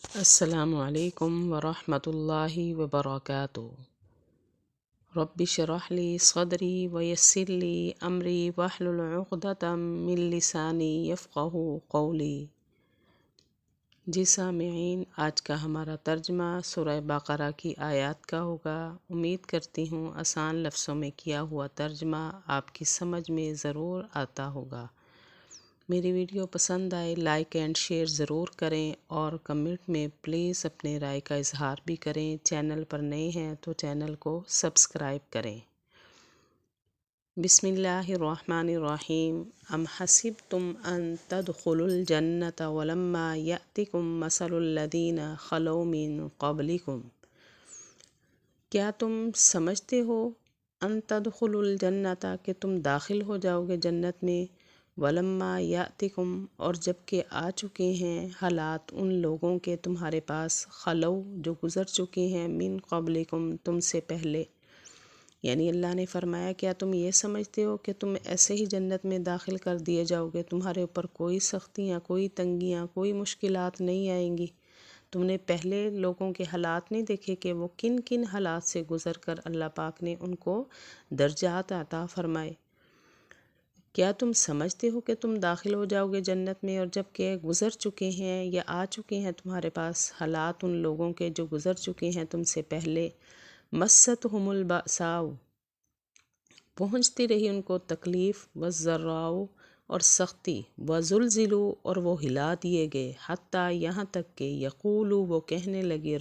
السلام علیکم ورحمۃ اللہ وبرکاتہ۔ رب اشرح لی صدری ویسر لی امری واحلل عقدۃ من لسانی یفقہوا قولی۔ جی سامعین، آج کا ہمارا ترجمہ سورہ بقرہ کی آیات کا ہوگا۔ امید کرتی ہوں آسان لفظوں میں کیا ہوا ترجمہ آپ کی سمجھ میں ضرور آتا ہوگا۔ میری ویڈیو پسند آئے لائک اینڈ شیئر ضرور کریں اور کمنٹ میں پلیز اپنے رائے کا اظہار بھی کریں۔ چینل پر نئے ہیں تو چینل کو سبسکرائب کریں۔ بسم اللہ الرحمن الرحیم۔ ام حسبتم ان تدخلوا الجنة ولما یأتکم مثل الذین خلو من قبلکم۔ کیا تم سمجھتے ہو ان تدخلوا الجنة کہ تم داخل ہو جاؤ گے جنت میں، ولما یأتکم اور جب کہ آ چکے ہیں حالات ان لوگوں کے تمہارے پاس، خلو جو گزر چکے ہیں، من قبلکم تم سے پہلے۔ یعنی اللہ نے فرمایا کیا تم یہ سمجھتے ہو کہ تم ایسے ہی جنت میں داخل کر دیے جاؤ گے، تمہارے اوپر کوئی سختیاں، کوئی تنگیاں، کوئی مشکلات نہیں آئیں گی؟ تم نے پہلے لوگوں کے حالات نہیں دیکھے کہ وہ کن کن حالات سے گزر کر اللہ پاک نے ان کو درجات عطا فرمائے؟ کیا تم سمجھتے ہو کہ تم داخل ہو جاؤ گے جنت میں، اور جب کہ گزر چکے ہیں یا آ چکے ہیں تمہارے پاس حالات ان لوگوں کے جو گزر چکے ہیں تم سے پہلے، مستہم البأساء پہنچتی رہی ان کو تکلیف، والضراء اور سختی، وزلزلوا اور وہ ہلا دیے گئے، حتیٰ یہاں تک کہ یقولوا وہ کہنے لگے،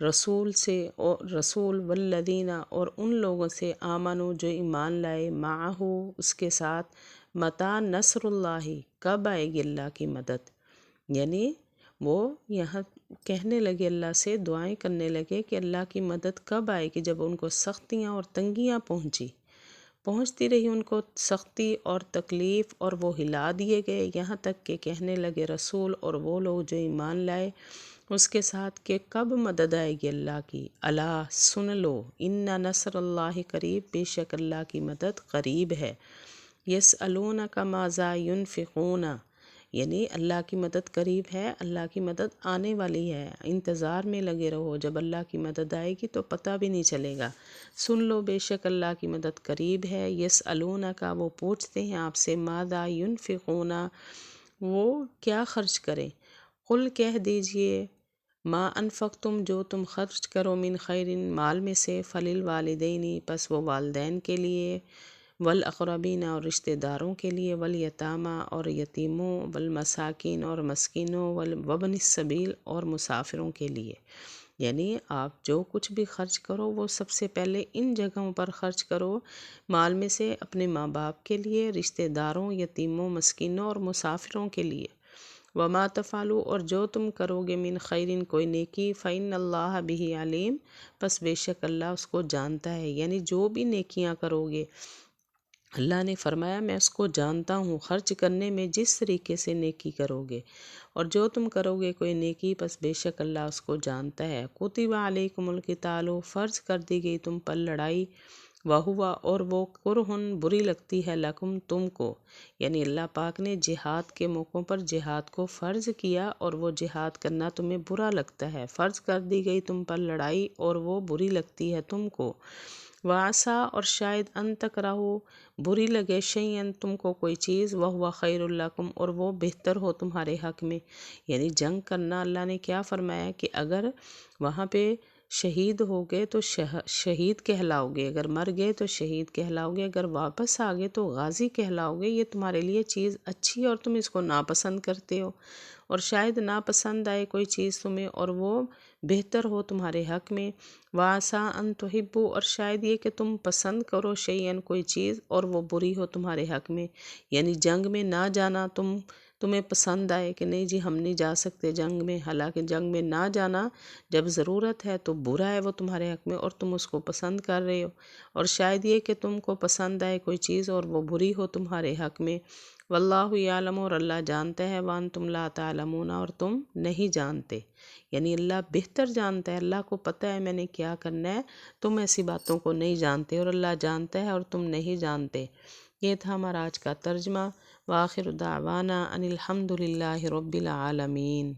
رسول سے، اور رسول والذین اور ان لوگوں سے، آمنوا جو ایمان لائے، معہ اس کے ساتھ، متی نصر اللہ کب آئے گی اللہ کی مدد؟ یعنی وہ یہاں کہنے لگے، اللہ سے دعائیں کرنے لگے کہ اللہ کی مدد کب آئے گی، جب ان کو سختیاں اور تنگیاں پہنچتی رہی ان کو سختی اور تکلیف، اور وہ ہلا دیے گئے، یہاں تک کہ کہنے لگے رسول اور وہ لوگ جو ایمان لائے اس کے ساتھ کہ کب مدد آئے گی اللہ کی۔ الا سن لو، ان نصر اللہ قریب، بے شک اللہ کی مدد قریب ہے۔ یسألونک ماذا ینفقون، یعنی اللہ کی مدد قریب ہے، اللہ کی مدد آنے والی ہے، انتظار میں لگے رہو، جب اللہ کی مدد آئے گی تو پتہ بھی نہیں چلے گا۔ سن لو بے شک اللہ کی مدد قریب ہے۔ یسألونک وہ پوچھتے ہیں آپ سے، ماذا ینفقون وہ کیا خرچ کریں؟ قل کہہ دیجئے، ما انفقتم جو تم خرچ کرو، من خیر مال میں سے، فللوالدین پس وہ والدین کے لیے، والاقربین اور رشتہ داروں کے لیے، والیتامی اور یتیموں، والمساکین اور مسکینوں، وابن السبیل اور مسافروں کے لیے۔ یعنی آپ جو کچھ بھی خرچ کرو وہ سب سے پہلے ان جگہوں پر خرچ کرو، مال میں سے اپنے ماں باپ کے لیے، رشتہ داروں، یتیموں، مسکینوں اور مسافروں کے لیے۔ وما تفعلوا اور جو تم کرو گے، من خیرن کوئی نیکی، فإن اللہ بہ علیم پس بے شک اللہ اس کو جانتا ہے۔ یعنی جو بھی نیکیاں کرو گے اللہ نے فرمایا میں اس کو جانتا ہوں، خرچ کرنے میں جس طریقے سے نیکی کرو گے، اور جو تم کرو گے کوئی نیکی پس بے شک اللہ اس کو جانتا ہے۔ کتب علیکم القتال فرض کر دی گئی تم پر لڑائی، وہوا اور وہ کرہن بری لگتی ہے، لکم تم کو، یعنی اللہ پاک نے جہاد کے موقعوں پر جہاد کو فرض کیا اور وہ جہاد کرنا تمہیں برا لگتا ہے، فرض کر دی گئی تم پر لڑائی اور وہ بری لگتی ہے تم کو۔ وعسیٰ اور شاید ان تکرہو بری لگے، شیئن تم کو کوئی چیز، وہو خیر لکم اور وہ بہتر ہو تمہارے حق میں۔ یعنی جنگ کرنا اللہ نے کیا فرمایا کہ اگر وہاں پہ شہید ہو گئے تو شہید کہلاؤ گے، اگر مر گئے تو شہید کہلاؤ گے، اگر واپس آ گئے تو غازی کہلاؤ گے، یہ تمہارے لیے چیز اچھی ہے اور تم اس کو ناپسند کرتے ہو، اور شاید ناپسند آئے کوئی چیز تمہیں اور وہ بہتر ہو تمہارے حق میں۔ وعسیٰ ان تحبوا اور شاید یہ کہ تم پسند کرو، شیئن کوئی چیز اور وہ بری ہو تمہارے حق میں، یعنی جنگ میں نہ جانا تمہیں پسند آئے کہ نہیں جی ہم نہیں جا سکتے جنگ میں، حالانکہ جنگ میں نہ جانا جب ضرورت ہے تو برا ہے وہ تمہارے حق میں اور تم اس کو پسند کر رہے ہو، اور شاید یہ کہ تم کو پسند آئے کوئی چیز اور وہ بری ہو تمہارے حق میں۔ واللہ یعلم اور اللہ جانتا ہے، وانتم لا تعلمون اور تم نہیں جانتے، یعنی اللہ بہتر جانتا ہے، اللہ کو پتہ ہے میں نے کیا کرنا ہے، تم ایسی باتوں کو نہیں جانتے اور اللہ جانتا ہے اور تم نہیں جانتے۔ یہ تھا ہمارا آج کا ترجمہ۔ وآخر دعوانا ان الحمد للہ رب العالمین۔